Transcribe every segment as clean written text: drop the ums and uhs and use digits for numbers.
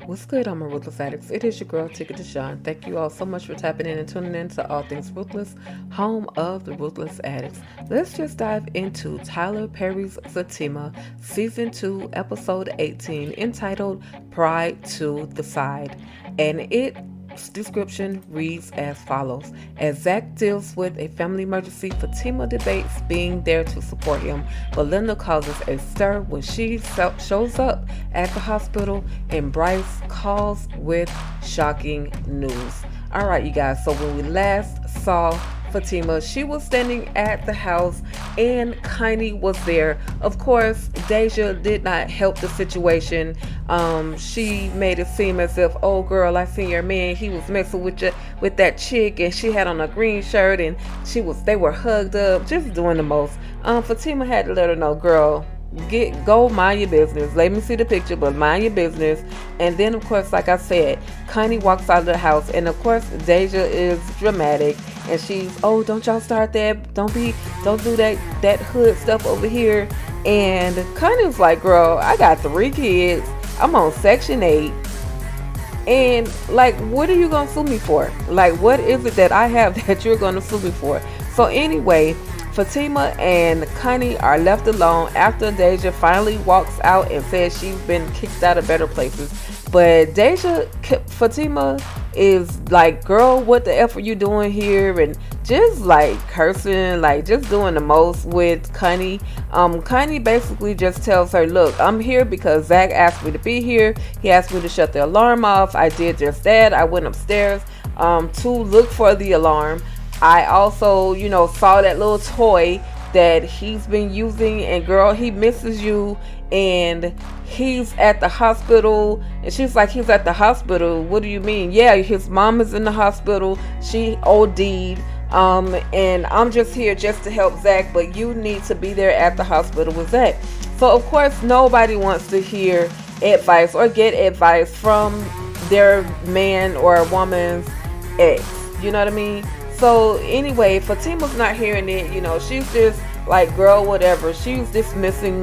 What's good, I'm a Ruthless Addicts? It is your girl, Ticket to Shine. Thank you all so much for tapping in and tuning in to All Things Ruthless, home of the Ruthless Addicts. Let's just dive into Tyler Perry's Zatima, Season 2, Episode 18, entitled Pride to the Side. And its description reads as follows. As Zach deals with a family emergency, Fatima debates being there to support him. Belinda causes a stir when she shows up at the hospital, and Bryce calls with shocking news. Alright, you guys, so when we last saw Fatima, she was standing at the house and Connie was there. Of course, Deja did not help the situation. She made it seem as if, oh girl, I seen your man, he was messing with that chick, and she had on a green shirt, and they were hugged up, just doing the most. Fatima had to let her know, girl, go mind your business. Let me see the picture, but mind your business. And then of course, like I said, Connie walks out of the house, and of course Deja is dramatic, and she's, oh, don't y'all start that, don't do that hood stuff over here. And Connie's like, girl, I got 3 kids, I'm on Section 8, and like, what are you gonna sue me for? Like, what is it that I have that you're gonna sue me for? So anyway, Fatima and Connie are left alone after Deja finally walks out and says she's been kicked out of better places. But Fatima is like, girl, what the F are you doing here? And just like cursing, like just doing the most with Connie. Connie basically just tells her, look, I'm here because Zach asked me to be here. He asked me to shut the alarm off. I did just that. I went upstairs to look for the alarm. I also, saw that little toy that he's been using, and girl, he misses you, and he's at the hospital. And she's like, he's at the hospital? What do you mean? Yeah, his mom is in the hospital. She OD'd. And I'm just here just to help Zach, but you need to be there at the hospital with Zach. So of course, nobody wants to hear advice or get advice from their man or a woman's ex. You know what I mean? So anyway, Fatima's not hearing it. She's just like, girl, whatever. She's dismissing,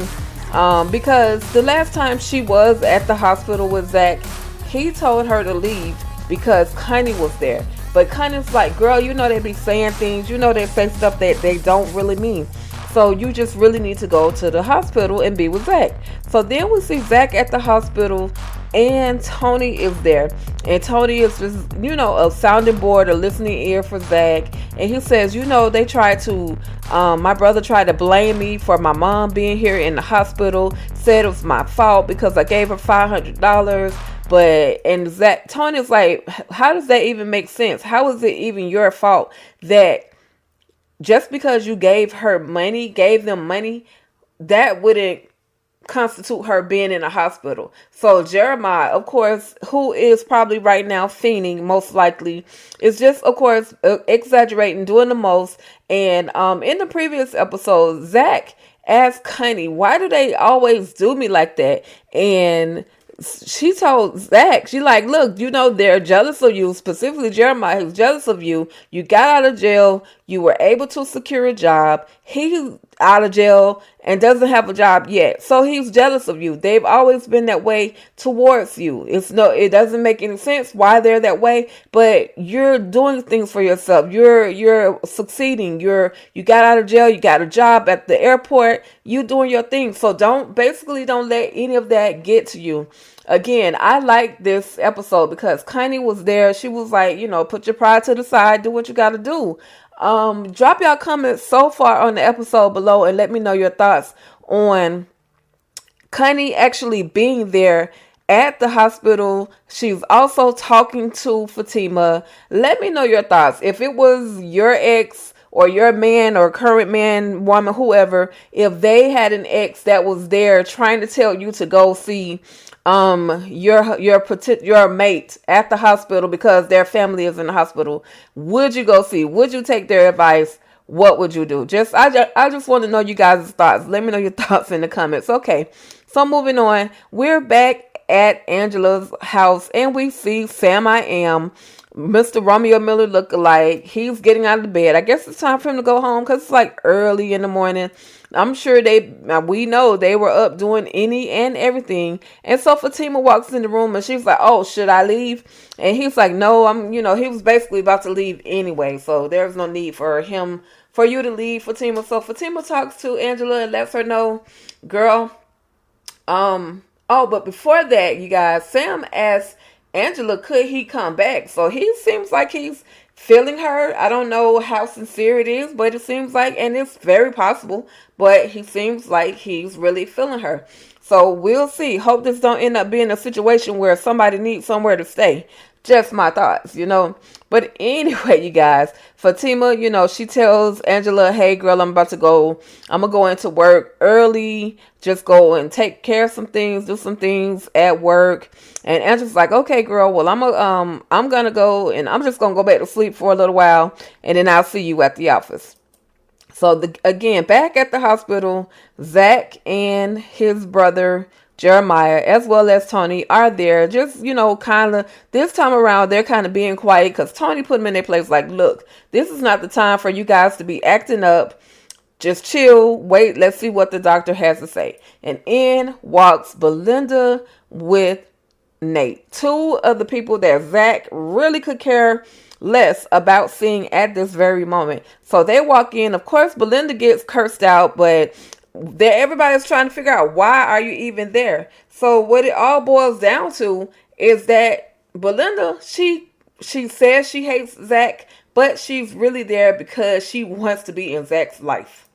because the last time she was at the hospital with Zach, he told her to leave because Connie was there. But Connie's like, girl, they be saying things. They say stuff that they don't really mean. So you just really need to go to the hospital and be with Zach. So then we see Zach at the hospital, and Tony is there. And Tony is just, a sounding board, a listening ear for Zach. And he says, they tried to, my brother tried to blame me for my mom being here in the hospital. Said it was my fault because I gave her $500. And Tony's like, how does that even make sense? How is it even your fault that just because you gave them money, that wouldn't constitute her being in a hospital? So Jeremiah, of course, who is probably right now fiending, most likely, is just, of course, exaggerating, doing the most. And in the previous episode, Zach asked Connie, why do they always do me like that? And she told Zach, she like, look, they're jealous of you, specifically Jeremiah, who's jealous of you. You got out of jail. You were able to secure a job. He's out of jail and doesn't have a job yet. So he's jealous of you. They've always been that way towards you. It doesn't make any sense why they're that way, but you're doing things for yourself. You're succeeding. You got out of jail. You got a job at the airport. You doing your thing. So don't let any of that get to you. Again, I like this episode because Connie was there. She was like, put your pride to the side, do what you got to do. Drop y'all comments so far on the episode below and let me know your thoughts on Connie actually being there at the hospital. She's also talking to Fatima. Let me know your thoughts. If it was your ex or your man or current man, woman, whoever, if they had an ex that was there trying to tell you to go see your mate at the hospital because their family is in the hospital, would you go see? Would you take their advice? What would you do? I just want to know you guys' thoughts. Let me know your thoughts in the comments. Okay, so moving on, we're back at Angela's house, and we see Sam I Am, Mr. Romeo Miller look-alike. He's getting out of the bed. I guess it's time for him to go home because it's like early in the morning. I'm sure we know they were up doing any and everything. And so Fatima walks in the room and she's like, oh, should I leave? And he's like, no, he was basically about to leave anyway. So there's no need for you to leave, Fatima. So Fatima talks to Angela and lets her know, girl, but before that, you guys, Sam asks Angela, could he come back? So he seems like he's feeling her. I don't know how sincere it is, but it seems like, and it's very possible, but he seems like he's really feeling her. So we'll see. Hope this don't end up being a situation where somebody needs somewhere to stay. Just my thoughts, But anyway, you guys, Fatima, she tells Angela, hey, girl, I'm going to go into work early. Just go and take care of some things, do some things at work. And Angela's like, okay, girl, well, I'm going to go and I'm just going to go back to sleep for a little while. And then I'll see you at the office. So again, back at the hospital, Zach and his brother Jeremiah, as well as Tony, are there. Just, kind of, this time around, they're kind of being quiet because Tony put them in their place like, look, this is not the time for you guys to be acting up. Just chill, wait, let's see what the doctor has to say. And in walks Belinda with Nate, two of the people that Zach really could care less about seeing at this very moment. So they walk in. Of course, Belinda gets cursed out, but everybody's trying to figure out, why are you even there? So what it all boils down to is that Belinda, she says she hates Zach, but she's really there because she wants to be in Zach's life.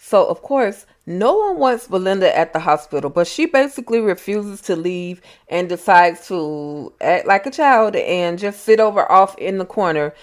So, of course, no one wants Belinda at the hospital, but she basically refuses to leave and decides to act like a child and just sit over off in the corner.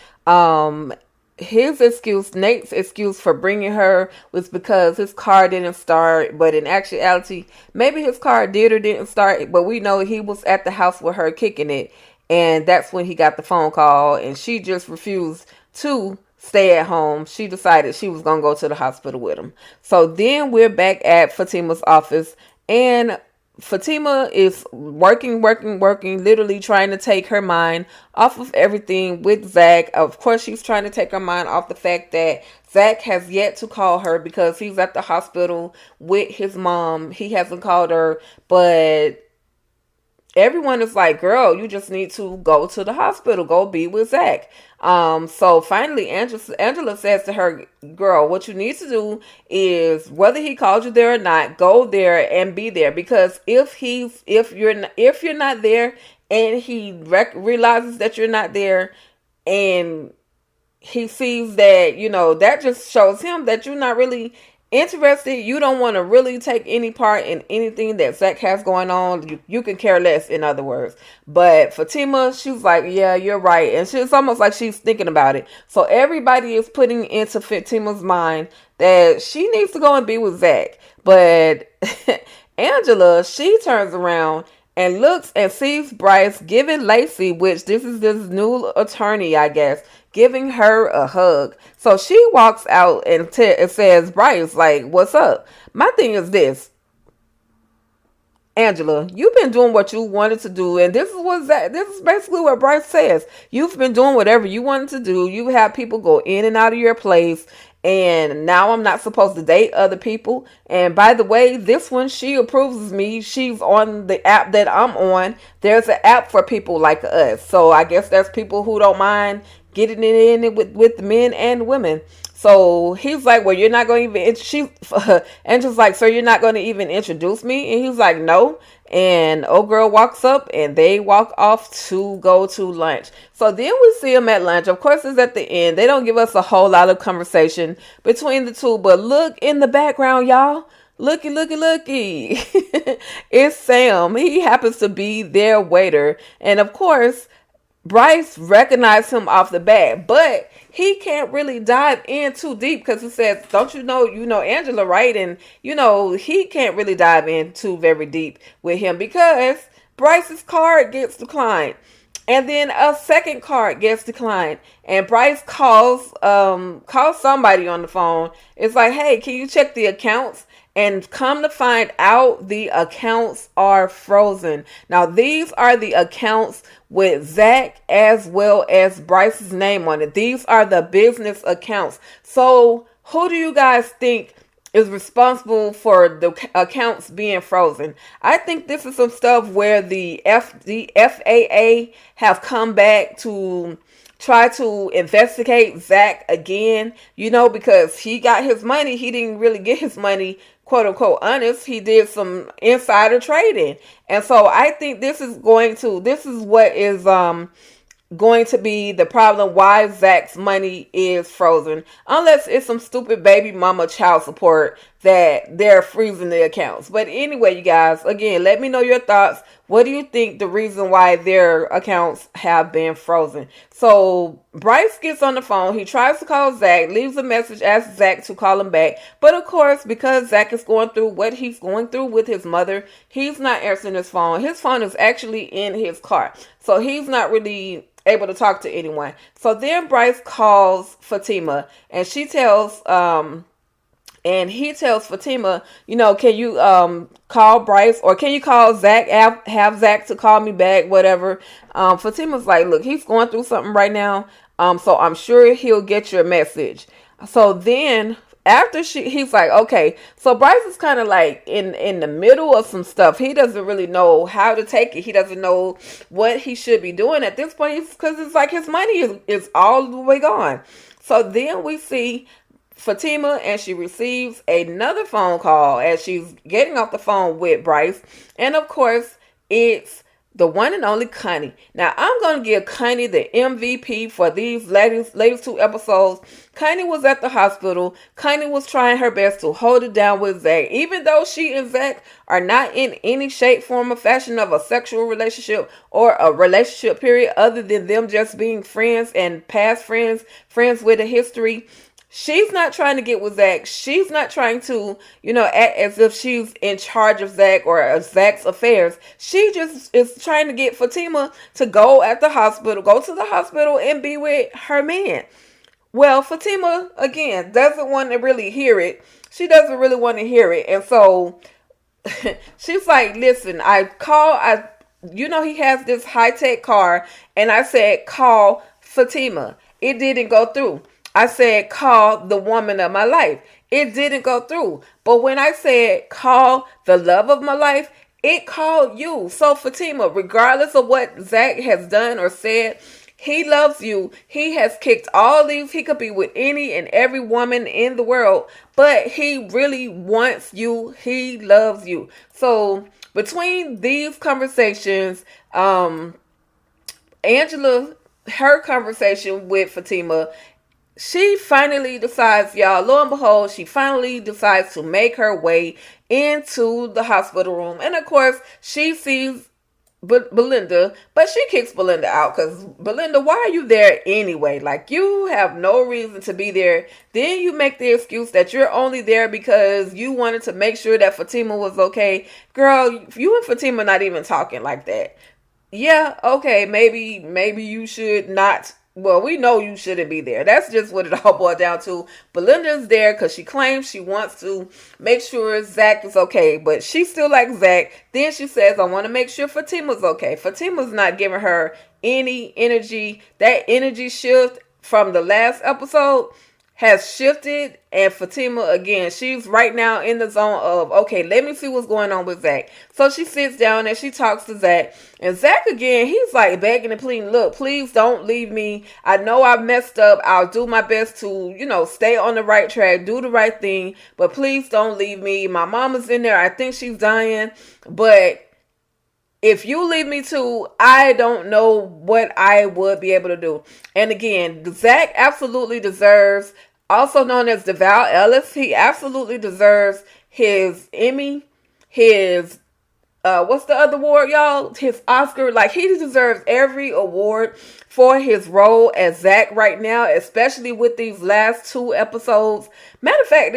Nate's excuse for bringing her was because his car didn't start, but in actuality, maybe his car did or didn't start, but we know he was at the house with her kicking it, and that's when he got the phone call, and she just refused to stay at home. She decided she was going to go to the hospital with him. So then we're back at Fatima's office, and Fatima is working, literally trying to take her mind off of everything with Zach. Of course, she's trying to take her mind off the fact that Zach has yet to call her because he's at the hospital with his mom. He hasn't called her, but everyone is like, girl, you just need to go to the hospital, go be with Zach. So finally, Angela says to her, girl, what you need to do is, whether he called you there or not, go there and be there. Because if you're not there and he realizes that you're not there, and he sees that, that just shows him that you're not really interested. You don't want to really take any part in anything that Zach has going on. You can care less, in other words. But Fatima, she's like, yeah, you're right. And it's almost like she's thinking about it. So everybody is putting into Fatima's mind that she needs to go and be with Zach. But Angela, she turns around and looks and sees Bryce giving Lacey, which this is this new attorney, I guess, giving her a hug. So she walks out and says, Bryce, like, what's up? My thing is this. Angela, you've been doing what you wanted to do, and this is basically what Bryce says. You've been doing whatever you wanted to do. You have people go in and out of your place, and now I'm not supposed to date other people. And by the way, this one, she approves of me. She's on the app that I'm on. There's an app for people like us. So I guess that's people who don't mind getting it in with the men and women. So he's like, well, you're not going to even, Angela's like, so you're not going to even introduce me? And he's like, no. And old girl walks up and they walk off to go to lunch. So then we see them at lunch. Of course, it's at the end. They don't give us a whole lot of conversation between the two, but look in the background, y'all. Looky. It's Sam. He happens to be their waiter. And of course, Bryce recognized him off the bat, but he can't really dive in too deep because he says, don't you know Angela, right? And, he can't really dive in too very deep with him because Bryce's card gets declined. And then a second card gets declined. And Bryce calls somebody on the phone. It's like, hey, can you check the accounts? And come to find out, the accounts are frozen. Now, these are the accounts with Zach as well as Bryce's name on it. These are the business accounts. So, who do you guys think is responsible for the accounts being frozen? I think this is some stuff where the FAA have come back to try to investigate Zach again, because he got his money. He didn't really get his money, quote unquote, honest. He did some insider trading. And so I think this is what is going to be the problem why Zach's money is frozen, unless it's some stupid baby mama child support that they're freezing the accounts. But anyway, you guys, again, let me know your thoughts. What do you think the reason why their accounts have been frozen? So Bryce gets on the phone. He tries to call Zach, leaves a message, asks Zach to call him back. But of course, because Zach is going through what he's going through with his mother, he's not answering his phone. His phone is actually in his car. So he's not really able to talk to anyone. So then Bryce calls Fatima, and he tells Fatima, can you call Bryce, or can you call Zach, have Zach to call me back, whatever. Fatima's like, look, he's going through something right now, so I'm sure he'll get your message. So then after he's like, okay. So Bryce is kind of like in the middle of some stuff. He doesn't really know how to take it. He doesn't know what he should be doing at this point, because it's like his money is all the way gone. So then we see Fatima, and she receives another phone call as she's getting off the phone with Bryce. And of course, it's the one and only Connie. Now, I'm going to give Connie the MVP for these latest 2 episodes. Connie was at the hospital. Connie was trying her best to hold it down with Zach. Even though she and Zach are not in any shape, form, or fashion of a sexual relationship or a relationship period, other than them just being friends and past friends with a history, she's not trying to get with Zach. She's not trying to, act as if she's in charge of Zach or Zach's affairs. She just is trying to get Fatima to go to the hospital and be with her man. Well, Fatima, again, doesn't want to really hear it. She doesn't really want to hear it. And so she's like, listen, he has this high-tech car, and I said, call Fatima. It didn't go through. I said, call the woman of my life. It didn't go through. But when I said, call the love of my life, it called you. So Fatima, regardless of what Zach has done or said, he loves you. He has kicked all these. He could be with any and every woman in the world, but he really wants you. He loves you. So between these conversations, Angela, her conversation with Fatima, she finally decides, y'all, lo and behold, she finally decides to make her way into the hospital room. And of course, she sees Belinda, but she kicks Belinda out because, Belinda, why are you there anyway? Like, you have no reason to be there. Then you make the excuse that you're only there because you wanted to make sure that Fatima was okay. Girl, you and Fatima not even talking like that. Yeah, okay, maybe you should not. Well, we know you shouldn't be there. That's just what it all boiled down to. Belinda's there because she claims she wants to make sure Zach is okay, but she still likes Zach. Then she says, I want to make sure Fatima's okay. Fatima's not giving her any energy. That energy shift from the last episode has shifted, and Fatima, again, she's right now in the zone of, okay, let me see what's going on with Zach. So she sits down and she talks to Zach, and Zach, again, he's like begging and pleading, look, please don't leave me. I know I messed up. I'll do my best to, stay on the right track, do the right thing, but please don't leave me. My mama's in there. I think she's dying, but if you leave me too, I don't know what I would be able to do. And again, Zach absolutely deserves, also known as DeVal Ellis, he absolutely deserves his Emmy, his, what's the other award, y'all? His Oscar. Like, he deserves every award for his role as Zach right now, especially with these last 2 episodes. Matter of fact,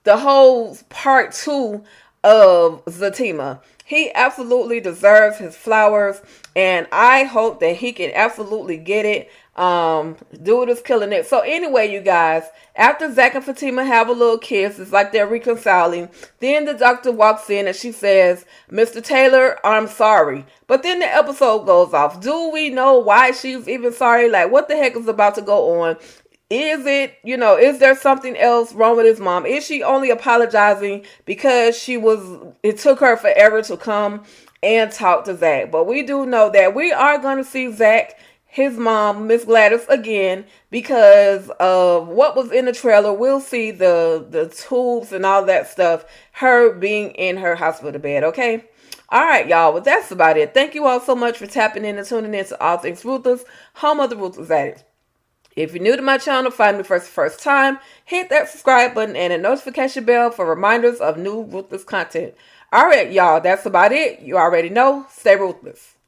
the whole part 2 of Zatima. He absolutely deserves his flowers, and I hope that he can absolutely get it. Dude is killing it. So anyway, you guys, after Zach and Fatima have a little kiss, it's like they're reconciling. Then the doctor walks in and she says, "Mr. Taylor, I'm sorry." But then the episode goes off. Do we know why she's even sorry? Like, what the heck is about to go on? Is it, is there something else wrong with his mom? Is she only apologizing because it took her forever to come and talk to Zach? But we do know that we are going to see Zach, his mom, Miss Gladys, again because of what was in the trailer. We'll see the tubes and all that stuff, her being in her hospital bed, okay? All right, y'all. Well, that's about it. Thank you all so much for tapping in and tuning in to All Things Ruthless, home of the Ruthless Addicts. If you're new to my channel, find me first time, hit that subscribe button and a notification bell for reminders of new Ruthless content. All right, y'all. That's about it. You already know. Stay ruthless.